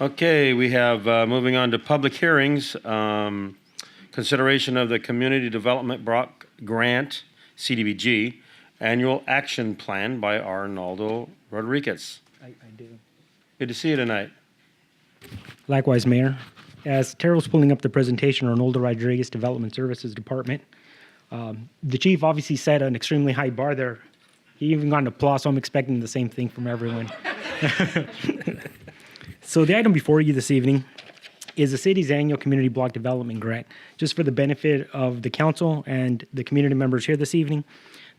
Okay, we have, moving on to public hearings, consideration of the Community Development Block Grant, CDBG, Annual Action Plan by Arnaldo Rodriguez. I do. Good to see you tonight. Likewise, Mayor. As Terrell's pulling up the presentation, Arnoldo Rodriguez, Development Services Department, the chief obviously set an extremely high bar there. He even got an applause, so I'm expecting the same thing from everyone. So the item before you this evening is the city's annual community block development grant. Just for the benefit of the council and the community members here this evening,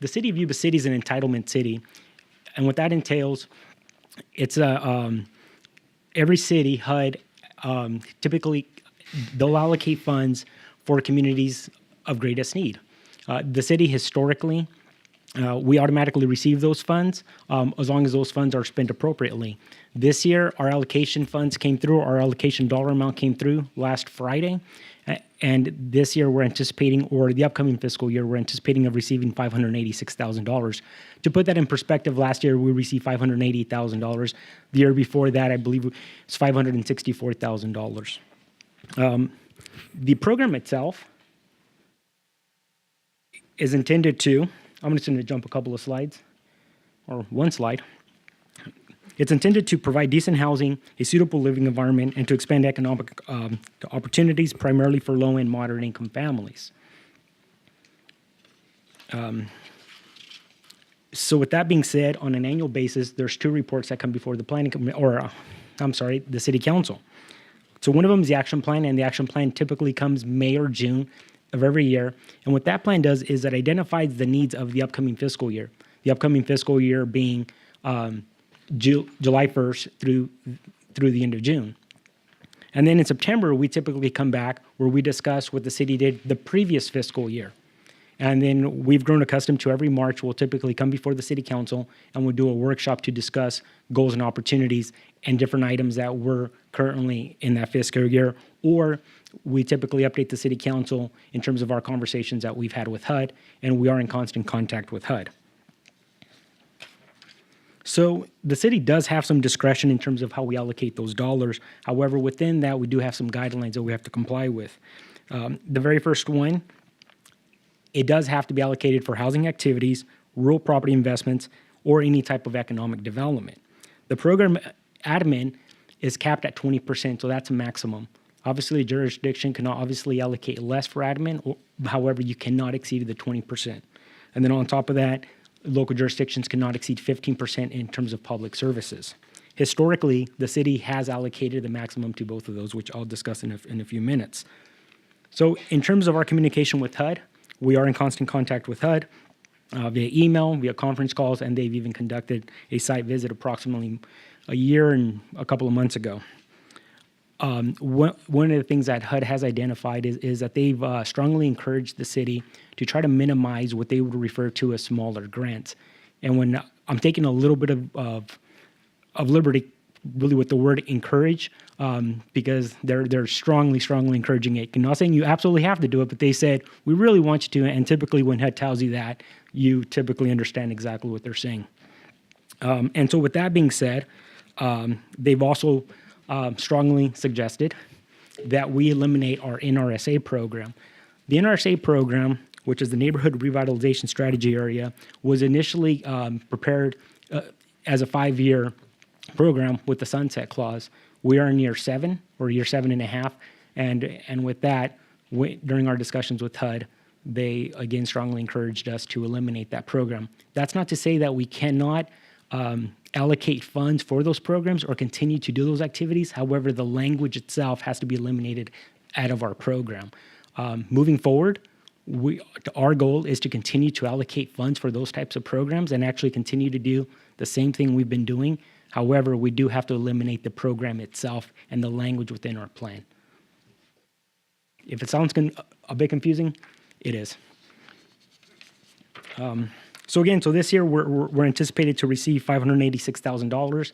the city of Yuba City is an entitlement city. And what that entails, it's every city, HUD, typically they'll allocate funds for communities of greatest need. The city historically, we automatically receive those funds as long as those funds are spent appropriately. This year, our allocation funds came through, our allocation dollar amount came through last Friday. And this year we're anticipating, or the upcoming fiscal year, we're anticipating of receiving $586,000. To put that in perspective, last year we received $580,000. The year before that, I believe, it was $564,000. The program itself is intended to, I'm just going to jump a couple of slides, or one slide. It's intended to provide decent housing, a suitable living environment, and to expand economic opportunities primarily for low and moderate income families. So with that being said, on an annual basis, there's two reports that come before the the city council. So one of them is the action plan, and the action plan typically comes May or June of every year. And what that plan does is it identifies the needs of the upcoming fiscal year. The upcoming fiscal year being July 1st through the end of June. And then in September, we typically come back where we discuss what the city did the previous fiscal year. And then we've grown accustomed to every March, we'll typically come before the city council and we'll do a workshop to discuss goals and opportunities and different items that were currently in that fiscal year. Or we typically update the city council in terms of our conversations that we've had with HUD, and we are in constant contact with HUD. So the city does have some discretion in terms of how we allocate those dollars. However, within that, we do have some guidelines that we have to comply with. The very first one, it does have to be allocated for housing activities, rural property investments, or any type of economic development. The program admin is capped at 20%, so that's a maximum. Obviously, a jurisdiction cannot obviously allocate less for admin, however, you cannot exceed the 20%. And then on top of that, local jurisdictions cannot exceed 15% in terms of public services. Historically, the city has allocated the maximum to both of those, which I'll discuss in a few minutes. So in terms of our communication with HUD, we are in constant contact with HUD via email, via conference calls, and they've even conducted a site visit approximately a year and a couple of months ago. One of the things that HUD has identified is that they've strongly encouraged the city to try to minimize what they would refer to as smaller grants. And when I'm taking a little bit of liberty, really with the word encourage, because they're strongly encouraging it. I'm not saying you absolutely have to do it, but they said, we really want you to, and typically when HUD tells you that, you typically understand exactly what they're saying. And so with that being said, they've also strongly suggested that we eliminate our NRSA program. The NRSA program, which is the Neighborhood Revitalization Strategy Area, was initially prepared as a 5-year program with the sunset clause. We are in year 7 or year 7.5, and with that, during our discussions with HUD, they again strongly encouraged us to eliminate that program. That's not to say that we cannot allocate funds for those programs or continue to do those activities. However, the language itself has to be eliminated out of our program. Moving forward, our goal is to continue to allocate funds for those types of programs and actually continue to do the same thing we've been doing. However, we do have to eliminate the program itself and the language within our plan. If it sounds a bit confusing, it is. So this year we're anticipated to receive $586,000.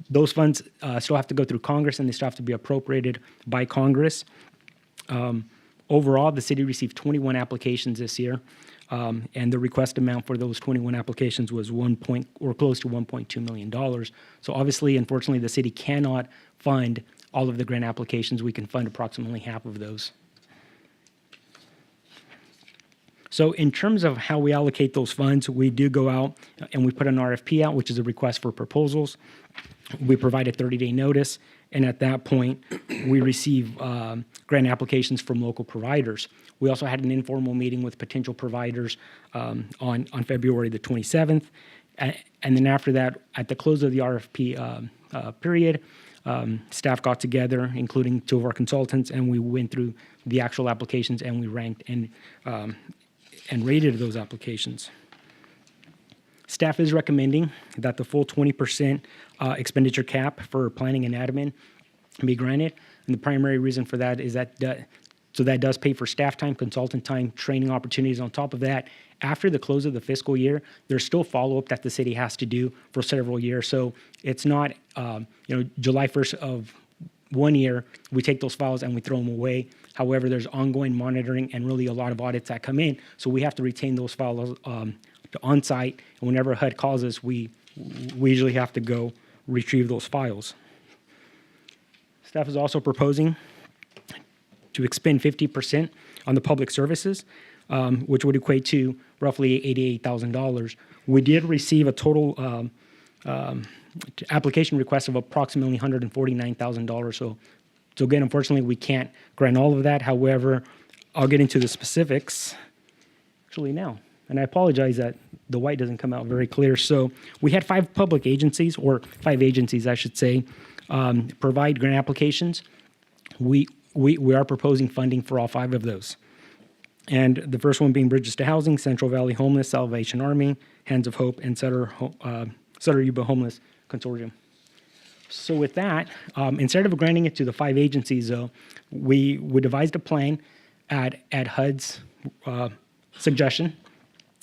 Those funds still have to go through Congress, and they still have to be appropriated by Congress. Overall, the city received 21 applications this year, and the request amount for those 21 applications was close to $1.2 million. So obviously, unfortunately, the city cannot fund all of the grant applications. We can fund approximately half of those. So in terms of how we allocate those funds, we do go out and we put an RFP out, which is a request for proposals. We provide a 30-day notice, and at that point, we receive grant applications from local providers. We also had an informal meeting with potential providers on February the 27th, and then after that, at the close of the RFP period, staff got together, including two of our consultants, and we went through the actual applications and we ranked and rated those applications. Staff is recommending that the full 20% expenditure cap for planning and admin be granted. And the primary reason for that is that that does pay for staff time, consultant time, training opportunities. On top of that, after the close of the fiscal year, there's still follow-up that the city has to do for several years. So it's not, July 1st of one year, we take those files and we throw them away. However, there's ongoing monitoring and really a lot of audits that come in. So we have to retain those files on site. And whenever HUD calls us, we usually have to go retrieve those files. Staff is also proposing to expend 50% on the public services, which would equate to roughly $88,000. We did receive a total application request of approximately $149,000. So again, unfortunately, we can't grant all of that. However, I'll get into the specifics actually now. And I apologize that the white doesn't come out very clear. So we had five agencies, I should say, provide grant applications. We are proposing funding for all five of those. And the first one being Bridges to Housing, Central Valley Homeless, Salvation Army, Hands of Hope, and Sutter Yuba Homeless Consortium. So with that, instead of granting it to the five agencies, though, we devised a plan at HUD's suggestion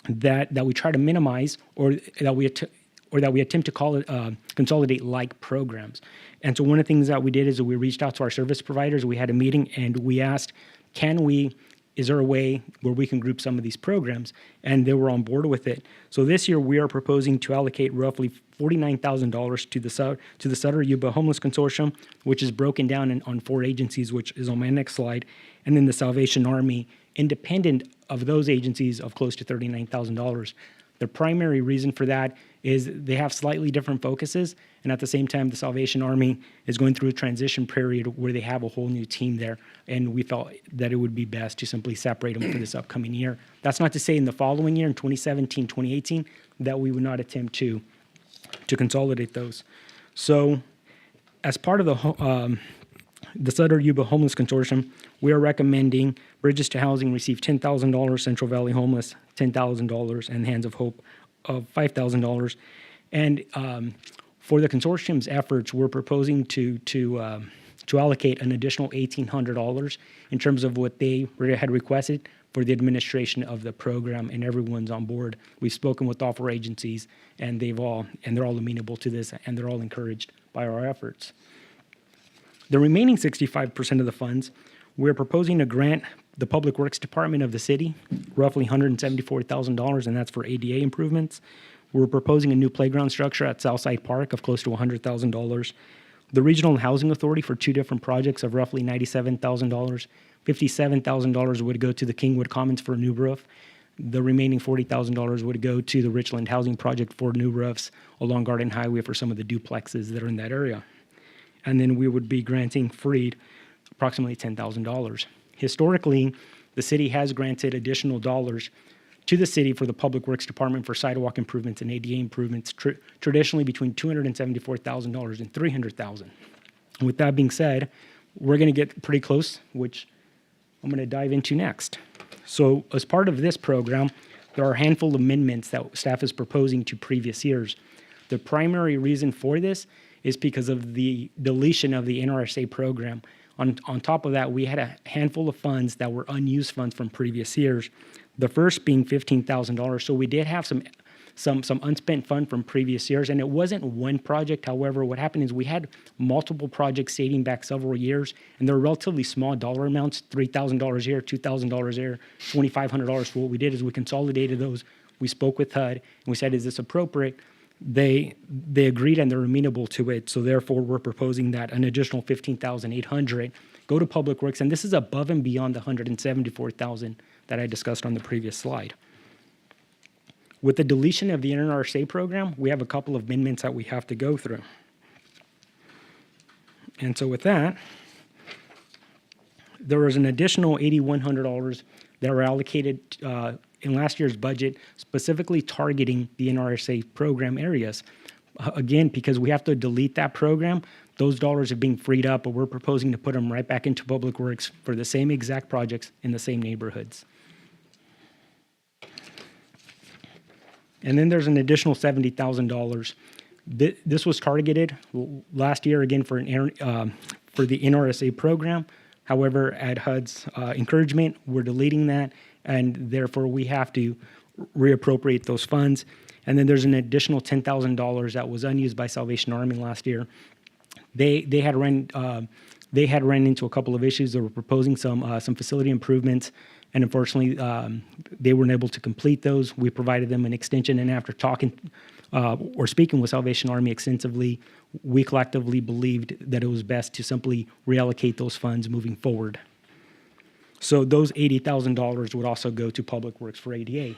that we try to minimize or that we attempt to call it consolidate like programs. And so one of the things that we did is that we reached out to our service providers. We had a meeting and we asked, is there a way where we can group some of these programs? And they were on board with it. So this year we are proposing to allocate roughly $49,000 to the Sutter Yuba Homeless Consortium, which is broken down on four agencies, which is on my next slide, and then the Salvation Army, independent of those agencies, of close to $39,000. The primary reason for that is they have slightly different focuses, and at the same time, the Salvation Army is going through a transition period where they have a whole new team there, and we felt that it would be best to simply separate them for this upcoming year. That's not to say in the following year, in 2017, 2018, that we would not attempt to consolidate those. So as part of the Sutter Yuba Homeless Consortium, we are recommending Bridges to Housing receive $10,000, Central Valley Homeless $10,000, and Hands of Hope of $5,000. And for the consortium's efforts, we're proposing to allocate an additional $1,800 in terms of what they had requested for the administration of the program, and everyone's on board. We've spoken with all four agencies, and they're all amenable to this, and they're all encouraged by our efforts. The remaining 65% of the funds, we're proposing to grant the Public Works Department of the city roughly $174,000, and that's for ADA improvements. We're proposing a new playground structure at Southside Park of close to $100,000. The Regional Housing Authority for two different projects of roughly $97,000. $57,000 would go to the Kingwood Commons for a new roof. The remaining $40,000 would go to the Richland Housing Project for new roofs along Garden Highway for some of the duplexes that are in that area. And then we would be granting Freed approximately $10,000. Historically, the city has granted additional dollars to the city for the Public Works Department for sidewalk improvements and ADA improvements, traditionally between $274,000 and $300,000. With that being said, we're going to get pretty close, which I'm going to dive into next. So as part of this program, there are a handful of amendments that staff is proposing to previous years. The primary reason for this is because of the deletion of the NRSA program. On top of that, we had a handful of funds that were unused funds from previous years. The first being $15,000. So we did have some unspent fund from previous years, and it wasn't one project. However, what happened is we had multiple projects dating back several years, and they're relatively small dollar amounts, $3,000 here, $2,000 there, $2,500. So what we did is we consolidated those. We spoke with HUD, and we said, is this appropriate? They agreed, and they're amenable to it. So therefore, we're proposing that an additional $15,800 go to Public Works, and this is above and beyond the $174,000 that I discussed on the previous slide. With the deletion of the NRSA program, we have a couple of amendments that we have to go through. And so with that, there was an additional $8,100 that were allocated in last year's budget, specifically targeting the NRSA program areas. Again, because we have to delete that program, those dollars are being freed up, but we're proposing to put them right back into Public Works for the same exact projects in the same neighborhoods. And then there's an additional $70,000. This was targeted last year again for the NRSA program. However, at HUD's encouragement, we're deleting that, and therefore we have to reappropriate those funds. And then there's an additional $10,000 that was unused by Salvation Army last year. They had run into a couple of issues. They were proposing some facility improvements, and unfortunately, they weren't able to complete those. We provided them an extension, and after talking or speaking with Salvation Army extensively, we collectively believed that it was best to simply reallocate those funds moving forward. So those $80,000 would also go to Public Works for ADA.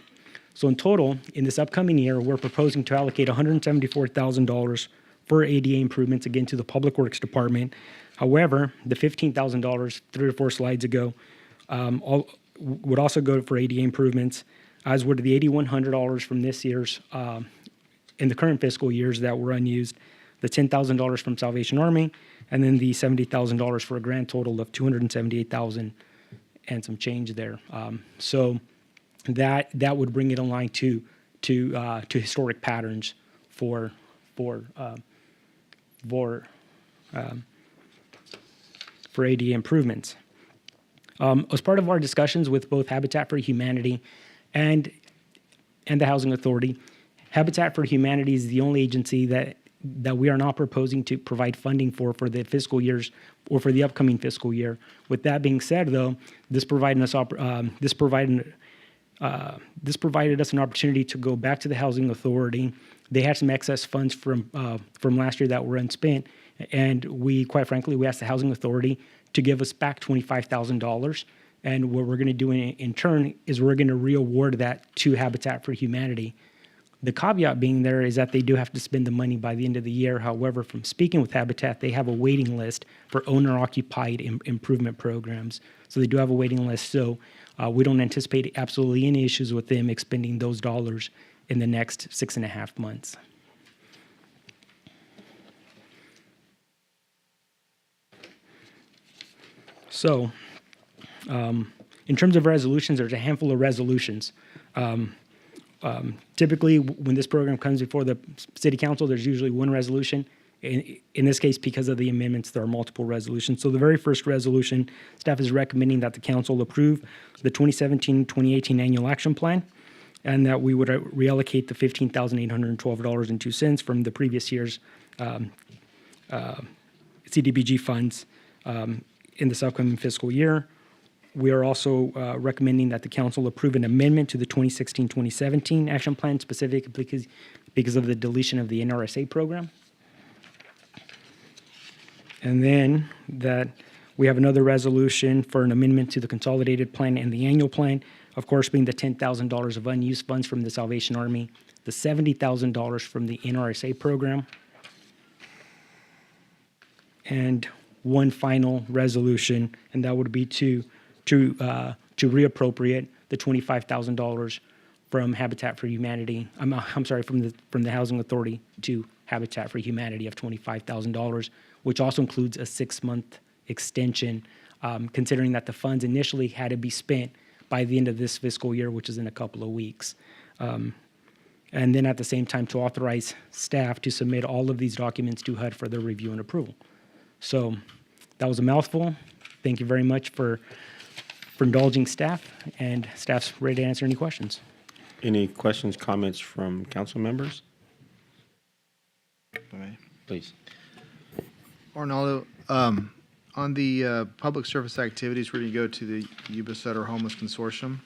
So in total, in this upcoming year, we're proposing to allocate $174,000 for ADA improvements, again, to the Public Works Department. However, the $15,000, 3 or 4 slides ago, would also go for ADA improvements, as would the $8,100 from this year's, in the current fiscal years that were unused, the $10,000 from Salvation Army, and then the $70,000 for a grand total of $278,000 and some change there. So that would bring it in line to historic patterns for ADA improvements. As part of our discussions with both Habitat for Humanity and the Housing Authority, Habitat for Humanity is the only agency that we are not proposing to provide funding for the fiscal years or for the upcoming fiscal year. With that being said, though, this provided us an opportunity to go back to the Housing Authority. They had some excess funds from last year that were unspent, and quite frankly, we asked the Housing Authority to give us back $25,000. And what we're going to do in turn is we're going to re-award that to Habitat for Humanity. The caveat being there is that they do have to spend the money by the end of the year. However, from speaking with Habitat, they have a waiting list for owner-occupied improvement programs. So they do have a waiting list. So we don't anticipate absolutely any issues with them expending those dollars in the next 6.5 months. So in terms of resolutions, there's a handful of resolutions. Typically, when this program comes before the City Council, there's usually one resolution. In this case, because of the amendments, there are multiple resolutions. So the very first resolution, staff is recommending that the council approve the 2017-2018 annual action plan, and that we would reallocate the $15,812.02 from the previous year's CDBG funds in this upcoming fiscal year. We are also recommending that the council approve an amendment to the 2016-2017 action plan, specifically because of the deletion of the NRSA program. And then that we have another resolution for an amendment to the consolidated plan and the annual plan, of course, being the $10,000 of unused funds from the Salvation Army, the $70,000 from the NRSA program, and one final resolution, and that would be to reappropriate the $25,000 from Habitat for Humanity. I'm sorry, from the Housing Authority to Habitat for Humanity of $25,000, which also includes a 6-month extension, considering that the funds initially had to be spent by the end of this fiscal year, which is in a couple of weeks. And then at the same time to authorize staff to submit all of these documents to HUD for their review and approval. So that was a mouthful. Thank you very much for indulging staff, and staff's ready to answer any questions. Any questions, comments from council members? Okay. Please. Arnaldo, on the public service activities where you go to the Yuba City Homeless Consortium,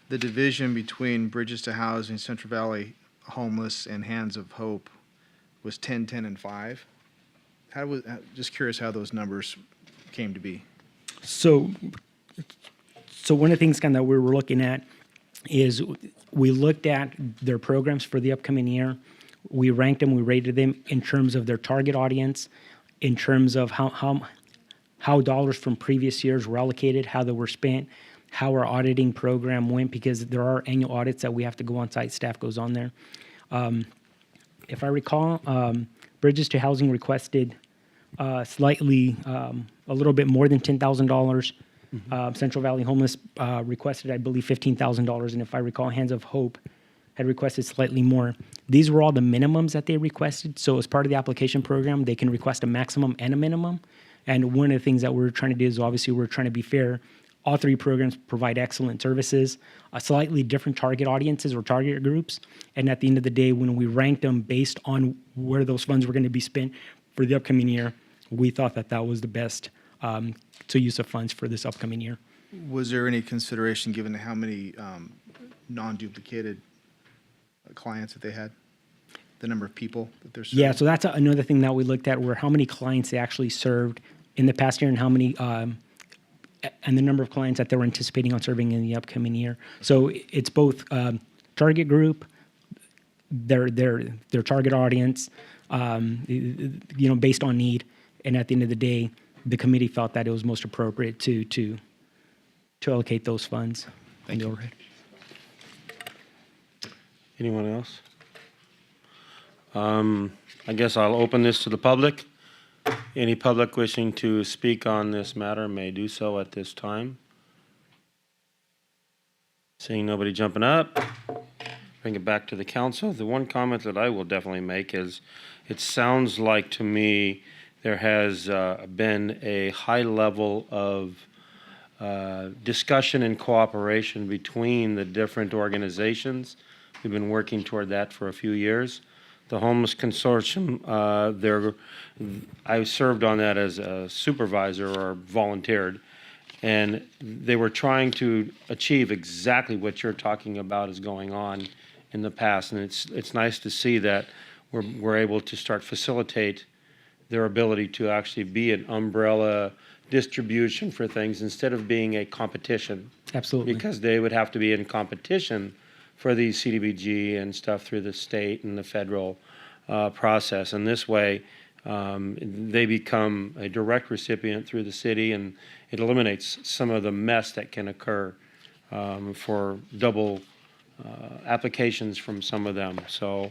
the division between Bridges to Housing, Central Valley Homeless, and Hands of Hope was 10, 10, and 5. Just curious how those numbers came to be. So one of the things kind of that we were looking at is we looked at their programs for the upcoming year. We ranked them, we rated them in terms of their target audience, in terms of how dollars from previous years were allocated, how they were spent, how our auditing program went, because there are annual audits that we have to go on site, staff goes on there. If I recall, Bridges to Housing requested slightly, a little bit more than $10,000. Central Valley Homeless requested, I believe, $15,000. And if I recall, Hands of Hope had requested slightly more. These were all the minimums that they requested. So as part of the application program, they can request a maximum and a minimum. And one of the things that we're trying to do is obviously we're trying to be fair. All three programs provide excellent services, slightly different target audiences or target groups. And at the end of the day, when we ranked them based on where those funds were going to be spent for the upcoming year, we thought that that was the best use of funds for this upcoming year. Was there any consideration given to how many non-duplicated clients that they had? The number of people that they're serving? Yeah, so that's another thing that we looked at, were how many clients they actually served in the past year and how many, and the number of clients that they were anticipating on serving in the upcoming year. So it's both target group, their target audience, based on need. And at the end of the day, the committee felt that it was most appropriate to allocate those funds. Thank you. Overhead. Anyone else? I guess I'll open this to the public. Any public wishing to speak on this matter may do so at this time. Seeing nobody jumping up, bring it back to the council. The one comment that I will definitely make is it sounds like to me there has been a high level of discussion and cooperation between the different organizations. We've been working toward that for a few years. The Homeless Consortium, I served on that as a supervisor or volunteered, and they were trying to achieve exactly what you're talking about is going on in the past. And it's nice to see that we're able to start facilitate their ability to actually be an umbrella distribution for things instead of being a competition. Absolutely. Because they would have to be in competition for these CDBG and stuff through the state and the federal process. And this way, they become a direct recipient through the city, and it eliminates some of the mess that can occur for double applications from some of them. So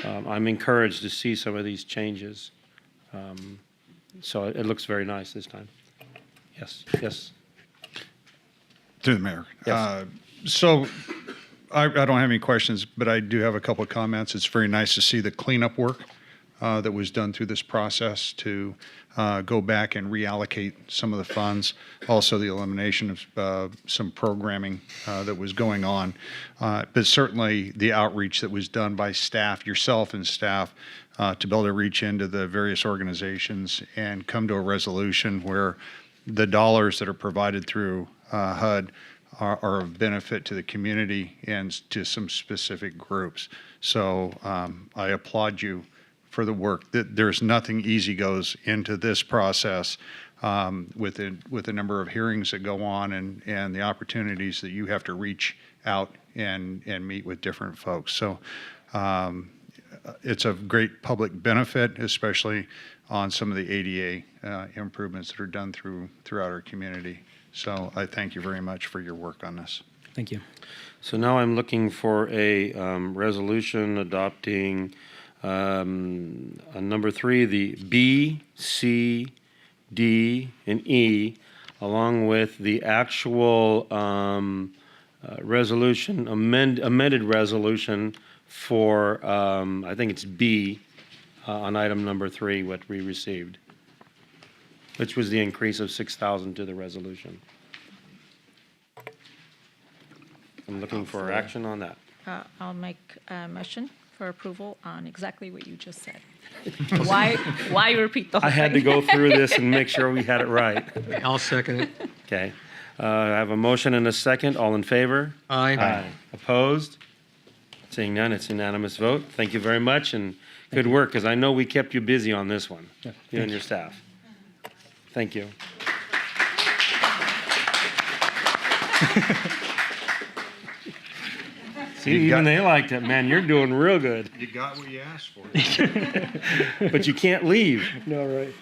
I'm encouraged to see some of these changes. So it looks very nice this time. Yes. Through the mayor. Yes. So I don't have any questions, but I do have a couple of comments. It's very nice to see the cleanup work that was done through this process to go back and reallocate some of the funds. Also, the elimination of some programming that was going on. But certainly the outreach that was done by staff, yourself and staff, to be able to reach into the various organizations and come to a resolution where the dollars that are provided through HUD are of benefit to the community and to some specific groups. So I applaud you for the work. There's nothing easy goes into this process with the number of hearings that go on and the opportunities that you have to reach out and meet with different folks. So it's a great public benefit, especially on some of the ADA improvements that are done throughout our community. So I thank you very much for your work on this. Thank you. So now I'm looking for a resolution adopting number 3, the B, C, D, and E, along with the actual resolution, amended resolution for, I think it's B, on item number 3, what we received, which was the increase of $6,000 to the resolution. I'm looking for action on that. I'll make a motion for approval on exactly what you just said. Why repeat the whole I thing? had to go through this and make sure we had it right. I'll second it. Okay. I have a motion and a second. All in favor? Aye. Opposed? Seeing none, it's unanimous vote. Thank you very much and good work, because I know we kept you busy on this one, you and your staff. Thank you. See, You even got- they liked it. Man, you're doing real good. You got what you asked for. But you can't leave. No, right.